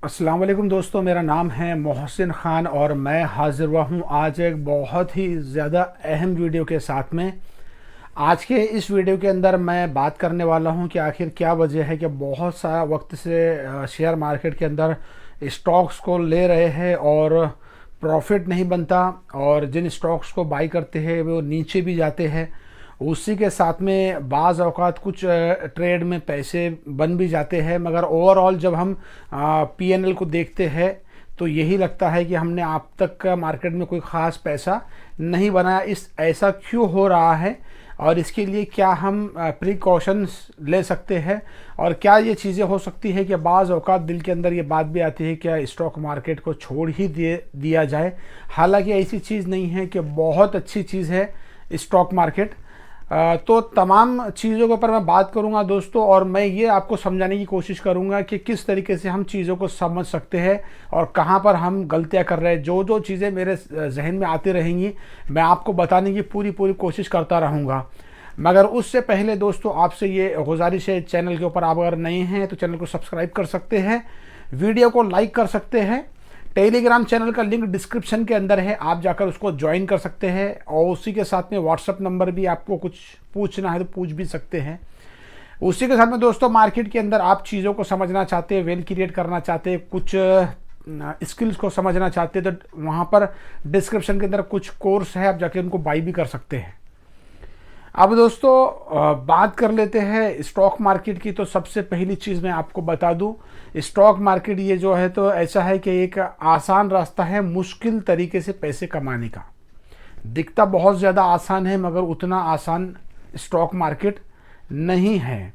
अस्सलाम वालेकुम दोस्तों, मेरा नाम है मोहसिन ख़ान और मैं हाज़िर हुआ हूँ आज एक बहुत ही ज़्यादा अहम वीडियो के साथ में। आज के इस वीडियो के अंदर मैं बात करने वाला हूँ कि आखिर क्या वजह है कि बहुत सारा वक्त से शेयर मार्केट के अंदर स्टॉक्स को ले रहे हैं और प्रॉफिट नहीं बनता, और जिन स्टॉक्स को बाई करते हैं वो नीचे भी जाते हैं। उसी के साथ में बाज़ औक़ात कुछ ट्रेड में पैसे बन भी जाते हैं, मगर ओवरऑल जब हम पीएनएल को देखते हैं तो यही लगता है कि हमने अब तक मार्केट में कोई ख़ास पैसा नहीं बनाया। ऐसा क्यों हो रहा है और इसके लिए क्या हम प्रिकॉशंस ले सकते हैं, और क्या ये चीज़ें हो सकती है कि बाज़ औक़ात दिल के अंदर ये बात भी आती है कि स्टॉक मार्केट को छोड़ ही दिया जाए। हालांकि ऐसी चीज़ नहीं है, कि बहुत अच्छी चीज़ है स्टॉक मार्केट। तो तमाम चीज़ों के ऊपर मैं बात करूंगा दोस्तों, और मैं ये आपको समझाने की कोशिश करूंगा कि किस तरीके से हम चीज़ों को समझ सकते हैं और कहां पर हम गलतियां कर रहे हैं। जो जो चीज़ें मेरे जहन में आती रहेंगी मैं आपको बताने की पूरी कोशिश करता रहूँगा। मगर उससे पहले दोस्तों आपसे ये गुजारिश है, चैनल के ऊपर आप अगर नए हैं तो चैनल को सब्सक्राइब कर सकते हैं, वीडियो को लाइक कर सकते हैं। टेलीग्राम चैनल का लिंक डिस्क्रिप्शन के अंदर है, आप जाकर उसको ज्वाइन कर सकते हैं, और उसी के साथ में व्हाट्सअप नंबर भी, आपको कुछ पूछना है तो पूछ भी सकते हैं। उसी के साथ में दोस्तों मार्केट के अंदर आप चीज़ों को समझना चाहते हैं, वेल्थ क्रिएट करना चाहते हैं, कुछ स्किल्स को समझना चाहते हैं, तो वहाँ पर डिस्क्रिप्शन के अंदर कुछ कोर्स है, आप जाके उनको बाई भी कर सकते हैं। अब दोस्तों बात कर लेते हैं स्टॉक मार्केट की। तो सबसे पहली चीज़ मैं आपको बता दूं, स्टॉक मार्केट ये जो है तो ऐसा है कि एक आसान रास्ता है मुश्किल तरीके से पैसे कमाने का। दिखता बहुत ज़्यादा आसान है मगर उतना आसान स्टॉक मार्केट नहीं है।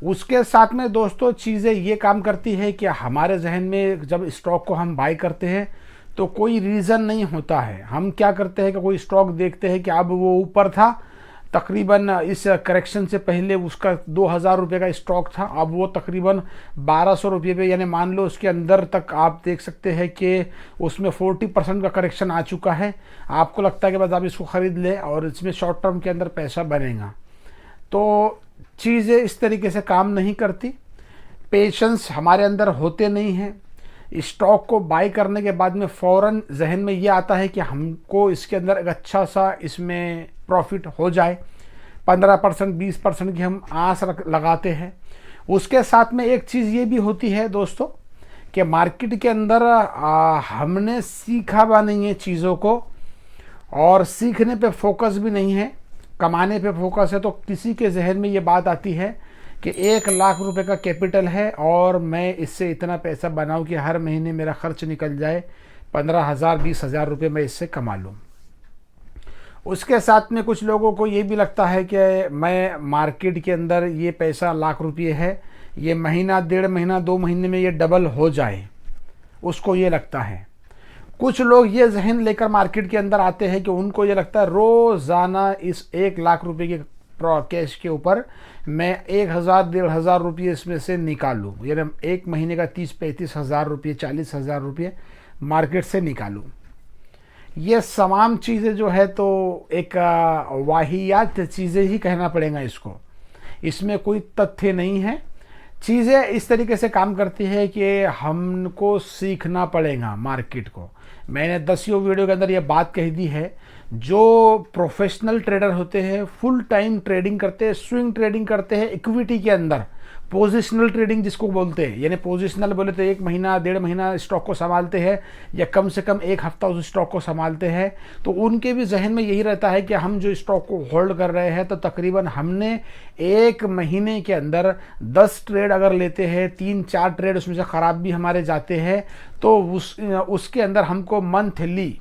उसके साथ में दोस्तों चीज़ें ये काम करती है कि हमारे जहन में जब स्टॉक को हम बाय करते हैं तो कोई रीज़न नहीं होता है। हम क्या करते हैं कि कोई स्टॉक देखते हैं कि अब वो ऊपर था, तकरीबन इस करेक्शन से पहले उसका 2000 रुपये का स्टॉक था, अब वो तकरीबन 1200 रुपये पे, यानी मान लो उसके अंदर तक आप देख सकते हैं कि उसमें 40% का करेक्शन आ चुका है। आपको लगता है कि बस आप इसको ख़रीद लें और इसमें शॉर्ट टर्म के अंदर पैसा बनेगा। तो चीज़ें इस तरीके से काम नहीं करती, पेशेंस हमारे अंदर होते नहीं हैं। स्टॉक को बाई करने के बाद में फ़ौरन जहन में ये आता है कि हमको इसके अंदर एक अच्छा सा इसमें प्रॉफिट हो जाए, 15% 20% की हम आस लगाते हैं। उसके साथ में एक चीज़ ये भी होती है दोस्तों कि मार्केट के अंदर हमने सीखा भी नहीं है चीज़ों को, और सीखने पे फोकस भी नहीं है, कमाने पे फोकस है। तो किसी के जहन में ये बात आती है कि 1,00,000 रुपए का कैपिटल है और मैं इससे इतना पैसा बनाऊं कि हर महीने मेरा खर्च निकल जाए, 15,000 20,000 रुपये मैं इससे कमा लूँ। उसके साथ में कुछ लोगों को ये भी लगता है कि मैं मार्केट के अंदर ये पैसा 1,00,000 रुपये है, ये महीना 1.5 महीना 2 महीने में ये डबल हो जाए, उसको ये लगता है। कुछ लोग ये जहन लेकर मार्केट के अंदर आते हैं कि उनको ये लगता है रोज़ाना इस 1,00,000 रुपये के कैश के ऊपर मैं 1,000 1,500 रुपये इसमें से निकालूँ, यानी एक महीने का 30-35 हज़ार रुपये 40,000 रुपये मार्केट से निकालूँ। ये तमाम चीज़ें जो है तो एक वाहियात चीज़ें ही कहना पड़ेगा इसको, इसमें कोई तथ्य नहीं है। चीज़ें इस तरीके से काम करती है कि हमको सीखना पड़ेगा मार्केट को। मैंने 10 वीडियो के अंदर ये बात कही दी है, जो प्रोफेशनल ट्रेडर होते हैं, फुल टाइम ट्रेडिंग करते हैं, स्विंग ट्रेडिंग करते हैं इक्विटी के अंदर, पोजिशनल ट्रेडिंग जिसको बोलते हैं, यानी पोजिशनल बोले तो 1 महीना 1.5 महीना स्टॉक को संभालते हैं या कम से कम 1 हफ्ता उस स्टॉक को संभालते हैं। तो उनके भी जहन में यही रहता है कि हम जो स्टॉक को होल्ड कर रहे हैं तो तकरीबन हमने 1 महीने के अंदर 10 ट्रेड अगर लेते हैं, 3-4 ट्रेड उसमें से ख़राब भी हमारे जाते हैं, तो उसके अंदर हमको मंथली,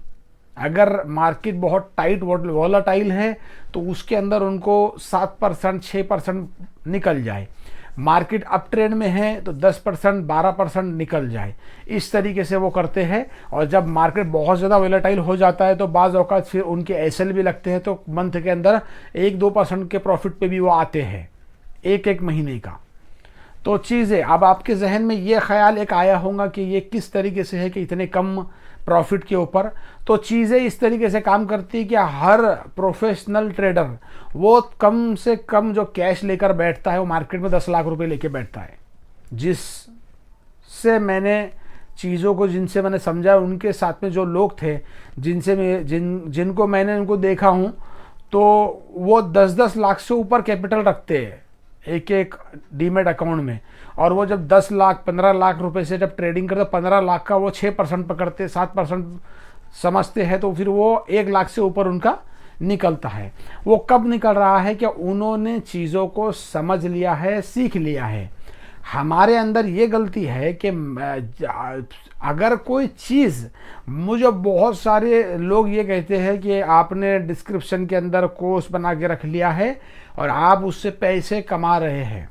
अगर मार्केट बहुत टाइट वॉलेटाइल है तो उसके अंदर उनको 7% 6% निकल जाए, मार्केट अप ट्रेंड में है तो 10% 12% निकल जाए। इस तरीके से वो करते हैं। और जब मार्केट बहुत ज़्यादा वोलेटाइल हो जाता है तो बाज़ औक़ात फिर उनके एसएल भी लगते हैं, तो मंथ के अंदर 1-2% के प्रॉफिट पे भी वो आते हैं एक महीने का। तो चीज़ें अब आपके जहन में ये ख्याल एक आया होगा कि ये किस तरीके से है कि इतने कम प्रॉफिट के ऊपर। तो चीज़ें इस तरीके से काम करती है कि हर प्रोफेशनल ट्रेडर वो कम से कम जो कैश लेकर बैठता है वो मार्केट में 10 लाख रुपए लेके बैठता है, जिससे मैंने चीज़ों को जिनसे मैंने समझा, उनके साथ में जो लोग थे जिनको मैंने उनको देखा हूँ, तो वो 10-10 लाख से ऊपर कैपिटल रखते हैं एक एक डीमेट अकाउंट में। और वो जब 10 लाख 15 लाख रुपए से जब ट्रेडिंग करते, 15 लाख का वो 6% पकड़ते, 7% समझते हैं, तो फिर वो 1 लाख से ऊपर उनका निकलता है। वो कब निकल रहा है कि उन्होंने चीज़ों को समझ लिया है, सीख लिया है। हमारे अंदर ये गलती है कि अगर कोई चीज़, मुझे बहुत सारे लोग ये कहते हैं कि आपने डिस्क्रिप्शन के अंदर कोर्स बना के रख लिया है और आप उससे पैसे कमा रहे हैं।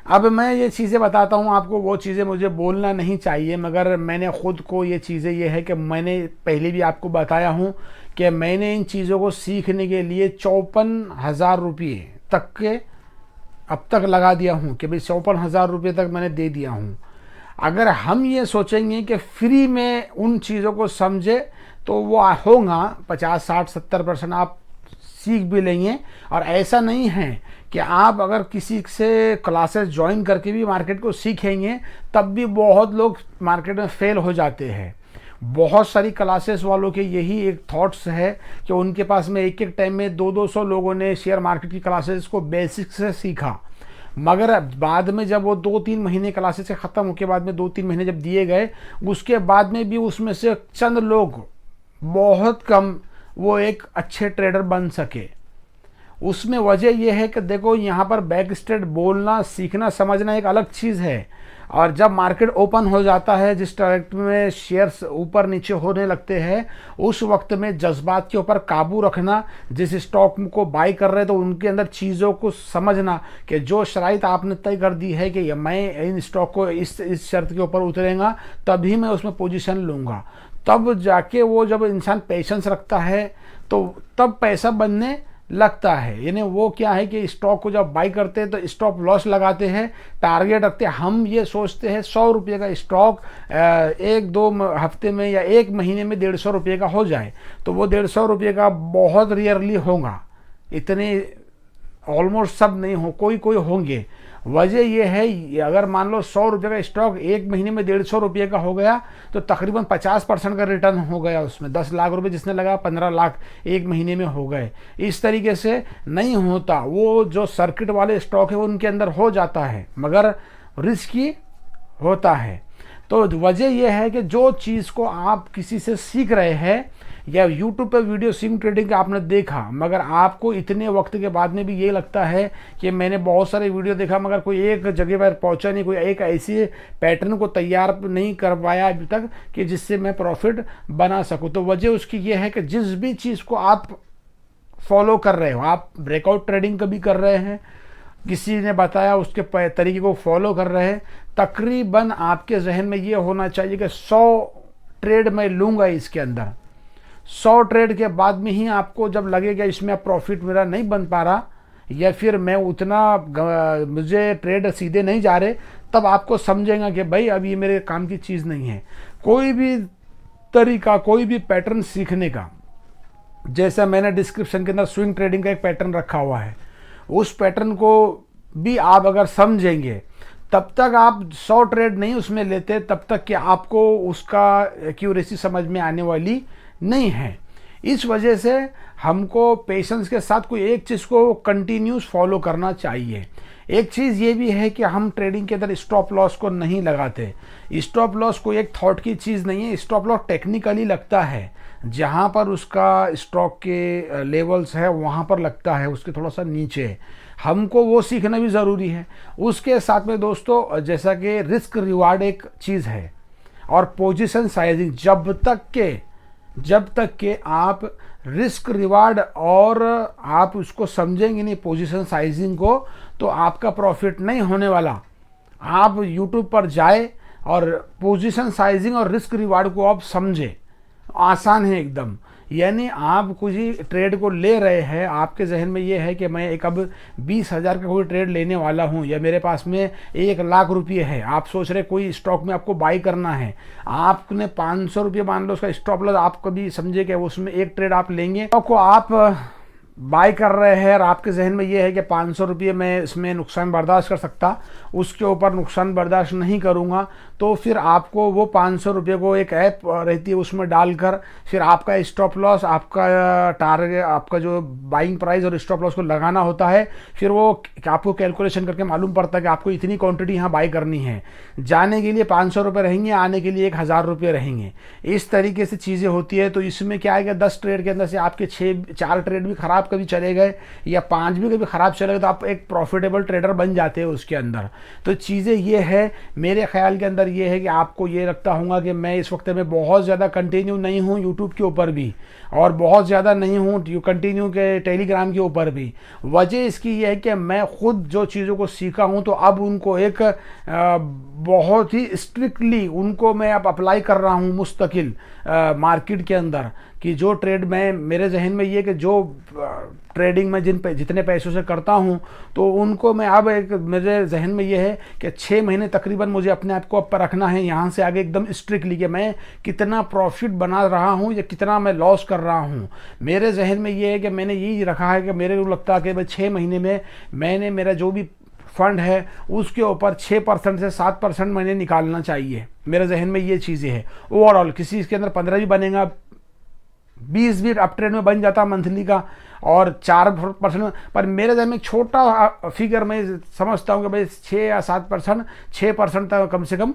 अब मैं ये चीज़ें बताता हूँ आपको, वो चीज़ें मुझे बोलना नहीं चाहिए, मगर मैंने ख़ुद को ये चीज़ें ये है कि मैंने पहले भी आपको बताया हूँ कि मैंने इन चीज़ों को सीखने के लिए 54,000 रुपये तक के अब तक लगा दिया हूँ कि भाई 54,000 रुपये तक मैंने दे दिया हूँ। अगर हम ये सोचेंगे कि फ्री में उन चीज़ों को समझे तो वो होगा 50, 60, 70% आप सीख भी लेंगे। और ऐसा नहीं है कि आप अगर किसी से क्लासेस ज्वाइन करके भी मार्केट को सीखेंगे तब भी बहुत लोग मार्केट में फेल हो जाते हैं। बहुत सारी क्लासेस वालों के यही एक थॉट्स है कि उनके पास में एक एक टाइम में 200-200 लोगों ने शेयर मार्केट की क्लासेस को बेसिक से सीखा, मगर बाद में जब वो 2-3 महीने क्लासेस से ख़त्म होने के बाद में 2-3 महीने जब दिए गए, उसके बाद में भी उसमें से चंद लोग, बहुत कम, वो एक अच्छे ट्रेडर बन सके। उसमें वजह यह है कि देखो, यहाँ पर बैक स्टेट बोलना, सीखना, समझना एक अलग चीज़ है, और जब मार्केट ओपन हो जाता है, जिस डायरेक्ट में शेयर्स ऊपर नीचे होने लगते हैं, उस वक्त में जज्बात के ऊपर काबू रखना, जिस स्टॉक को बाई कर रहे हैं तो उनके अंदर चीज़ों को समझना कि जो शराइत आपने तय कर दी है कि मैं इन स्टॉक को इस शर्त के ऊपर उतरेगा तभी मैं उसमें पोजीशन लूँगा, तब जाके वो, जब इंसान पेशेंस रखता है तो तब पैसा बनने लगता है। यानी वो क्या है कि स्टॉक को जब बाई करते हैं तो स्टॉप लॉस लगाते हैं, टारगेट रखते हैं। हम ये सोचते हैं 100 रुपये का स्टॉक 1-2 हफ्ते में या 1 महीने में 150 रुपये का हो जाए, तो वो 150 रुपये का बहुत रेयरली होगा, इतने ऑलमोस्ट सब नहीं हो, कोई कोई होंगे। वजह यह है, अगर मान लो 100 रुपये का स्टॉक 1 महीने में 150 रुपये का हो गया तो तकरीबन 50% का रिटर्न हो गया उसमें। 10 लाख रुपए जिसने लगा, 15 लाख 1 महीने में हो गए। इस तरीके से नहीं होता। वो जो सर्किट वाले स्टॉक है वो उनके अंदर हो जाता है, मगर रिस्की होता है। तो वजह यह है कि जो चीज़ को आप किसी से सीख रहे हैं या यूट्यूब पर वीडियो स्विंग ट्रेडिंग का आपने देखा, मगर आपको इतने वक्त के बाद में भी ये लगता है कि मैंने बहुत सारे वीडियो देखा मगर कोई एक जगह पर पहुंचा नहीं, कोई एक ऐसी पैटर्न को तैयार नहीं कर पाया अभी तक कि जिससे मैं प्रॉफिट बना सकूं। तो वजह उसकी ये है कि जिस भी चीज़ को आप फॉलो कर रहे हो, आप ब्रेकआउट ट्रेडिंग कभी कर रहे हैं, किसी ने बताया उसके तरीके को फॉलो कर रहे हैं, तकरीबन आपके जहन में ये होना चाहिए कि 100 ट्रेड मैं लूँगा इसके अंदर। 100 ट्रेड के बाद में ही आपको जब लगेगा इसमें प्रॉफिट मेरा नहीं बन पा रहा या फिर मैं उतना, मुझे ट्रेड सीधे नहीं जा रहे, तब आपको समझेगा कि भाई अब ये मेरे काम की चीज़ नहीं है। कोई भी तरीका, कोई भी पैटर्न सीखने का, जैसा मैंने डिस्क्रिप्शन के अंदर स्विंग ट्रेडिंग का एक पैटर्न रखा हुआ है, उस पैटर्न को भी आप अगर समझेंगे तब तक आप 100 ट्रेड नहीं उसमें लेते, तब तक कि आपको उसका एक्यूरेसी समझ में आने वाली नहीं है। इस वजह से हमको पेशेंस के साथ कोई एक चीज़ को कंटिन्यूस फॉलो करना चाहिए। एक चीज़ ये भी है कि हम ट्रेडिंग के अंदर स्टॉप लॉस को नहीं लगाते। स्टॉप लॉस कोई एक थॉट की चीज़ नहीं है। स्टॉप लॉस टेक्निकली लगता है, जहाँ पर उसका स्टॉक के लेवल्स है वहाँ पर लगता है, उसके थोड़ा सा नीचे। हमको वो सीखना भी ज़रूरी है। उसके साथ में दोस्तों, जैसा कि रिस्क रिवार्ड एक चीज़ है और पोजीशन साइजिंग, जब तक के आप रिस्क रिवार्ड और आप उसको समझेंगे नहीं पोजीशन साइजिंग को, तो आपका प्रॉफिट नहीं होने वाला। आप यूट्यूब पर जाए और पोजीशन साइजिंग और रिस्क रिवार्ड को आप समझे, आसान है एकदम। यानी आप कुछ ही ट्रेड को ले रहे हैं, आपके जहन में ये है कि मैं एक अब 20,000 का कोई ट्रेड लेने वाला हूं या मेरे पास में 1 लाख रुपये है। आप सोच रहे कोई स्टॉक में आपको बाई करना है, आपने 500 रुपये मान लो उसका स्टॉप लॉस, आप कभी समझे कि उसमें एक ट्रेड आप लेंगे, आपको आप बाय कर रहे हैं और आपके जहन में ये है कि 500 रुपये मैं इसमें नुकसान बर्दाश्त कर सकता, उसके ऊपर नुकसान बर्दाश्त नहीं करूँगा, तो फिर आपको वो 500 रुपये को एक ऐप रहती है उसमें डालकर फिर आपका स्टॉप लॉस, आपका टारगेट, आपका जो बाइंग प्राइस और स्टॉप लॉस को लगाना होता है। फिर वो आपको कैलकुलेशन करके मालूम पड़ता है कि आपको इतनी क्वांटिटी यहाँ बाई करनी है। जाने के लिए 500 रुपये रहेंगे, आने के लिए 1000 रुपये रहेंगे। इस तरीके से चीज़ें होती है। तो इसमें क्या है कि 10 ट्रेड के अंदर से आपके 4 ट्रेड भी ख़राब कभी चले गए या 5 भी कभी ख़राब चले गए तो आप एक प्रॉफिटेबल ट्रेडर बन जाते हैं उसके अंदर। तो चीज़ें ये है, मेरे ख्याल के अंदर ये है कि आपको ये लगता होगा कि मैं इस वक्त में बहुत ज़्यादा कंटिन्यू नहीं हूँ यूट्यूब के ऊपर भी और बहुत ज़्यादा नहीं हूँ कंटिन्यू के टेलीग्राम के ऊपर भी। वजह इसकी ये है कि मैं खुद जो चीज़ों को सीखा हूँ तो अब उनको एक बहुत ही स्ट्रिक्टली उनको मैं अब अप्लाई कर रहा हूँ मुस्तकिल मार्केट के अंदर, कि जो ट्रेड में मेरे जहन में ये कि जो ट्रेडिंग में जितने पैसों से करता हूँ तो उनको मैं अब एक मेरे जहन में ये है कि 6 महीने तकरीबन मुझे अपने आप को अब पर रखना है यहाँ से आगे एकदम स्ट्रिक्टली कि मैं कितना प्रॉफिट बना रहा हूँ या कितना मैं लॉस कर रहा हूँ। मेरे जहन में ये है कि मैंने यही रखा है कि मेरे को लगता है कि भाई 6 महीने में मैंने मेरा जो भी फंड है उसके ऊपर 6% से 7% मैंने निकालना चाहिए। मेरे जहन में ये चीज़ें हैं। ओवरऑल किसी इसके अंदर 15 भी बनेगा, 20 भी अप ट्रेड में बन जाता मंथली का और 4%, पर मेरे जहन में एक छोटा फिगर मैं समझता हूँ कि भाई 6 या 7%, 6% तक कम से कम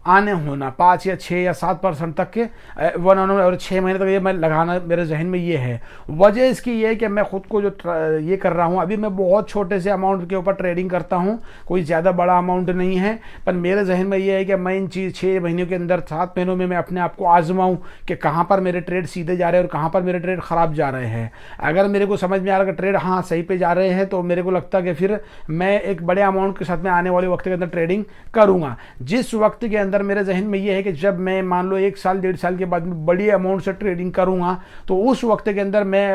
आने होना, 5 या 6 या 7% तक के और 6 महीने तक ये मैं लगाना मेरे जहन में ये है। वजह इसकी ये है कि मैं खुद को जो ये कर रहा हूँ, अभी मैं बहुत छोटे से अमाउंट के ऊपर ट्रेडिंग करता हूँ, कोई ज़्यादा बड़ा अमाउंट नहीं है, पर मेरे जहन में ये है कि मैं इन 6 महीनों के अंदर 7 महीनों में मैं अपने आप को आजमाऊँ कि कहाँ पर मेरे ट्रेड सीधे जा रहे हैं और कहाँ पर मेरे ट्रेड ख़राब जा रहे हैं। अगर मेरे को समझ में आ रहा है कि ट्रेड हाँ सही पे जा रहे हैं तो मेरे को लगता है कि फिर मैं एक बड़े अमाउंट के साथ में आने वाले वक्त के अंदर ट्रेडिंग करूंगा। जिस वक्त के अंदर मेरे जहन में ये है कि जब मैं मान लो 1 साल 1.5 साल के बाद में बड़ी अमाउंट से ट्रेडिंग करूंगा तो उस वक्त के अंदर मैं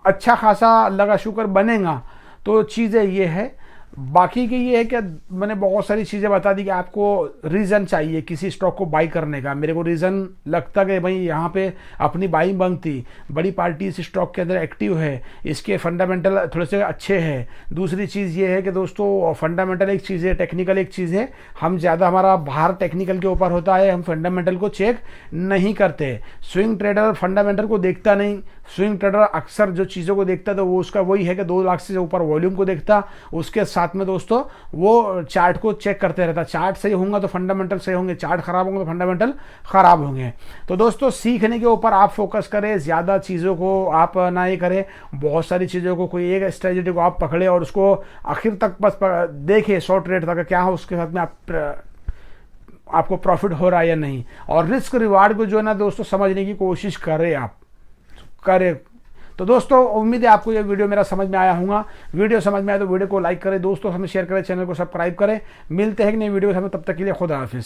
अच्छा खासा अल्लाह का शुक्र बनेगा। तो चीज़ें ये है। बाकी की ये है कि मैंने बहुत सारी चीज़ें बता दी कि आपको रीज़न चाहिए किसी स्टॉक को बाई करने का। मेरे को रीज़न लगता कि भाई यहाँ पे अपनी बाइंग बनती, बड़ी पार्टी इस स्टॉक के अंदर एक्टिव है, इसके फंडामेंटल थोड़े से अच्छे हैं। दूसरी चीज़ ये है कि दोस्तों फंडामेंटल एक चीज़ है, टेक्निकल एक चीज़ है। हम ज़्यादा हमारा भार टेक्निकल के ऊपर होता है, हम फंडामेंटल को चेक नहीं करते। स्विंग ट्रेडर फंडामेंटल को देखता नहीं, स्विंग ट्रेडर अक्सर जो चीज़ों को देखता तो वो उसका वही है कि 2 लाख से ऊपर वॉल्यूम को देखता, उसके साथ में दोस्तों वो चार्ट को चेक करते रहता। चार्ट सही होगा तो फंडामेंटल सही होंगे, चार्ट खराब होंगे तो फंडामेंटल खराब होंगे। तो दोस्तों सीखने के ऊपर आप फोकस करें, ज़्यादा चीज़ों को आप ना ये करें, बहुत सारी चीज़ों को कोई एक स्ट्रेटजी को आप पकड़े और उसको आखिर तक बस देखें 100 ट्रेड तक क्या हो, उसके साथ में आपको प्रॉफिट हो रहा है या नहीं, और रिस्क रिवार्ड को जो है ना दोस्तों समझने की कोशिश करें, आप करें। तो दोस्तों उम्मीद है आपको ये वीडियो मेरा समझ में आया होगा। वीडियो समझ में आया तो वीडियो को लाइक करें, दोस्तों हमें शेयर करें, चैनल को सब्सक्राइब करें। मिलते हैं कि नई वीडियो में, तब तक के लिए खुदा हाफिज़।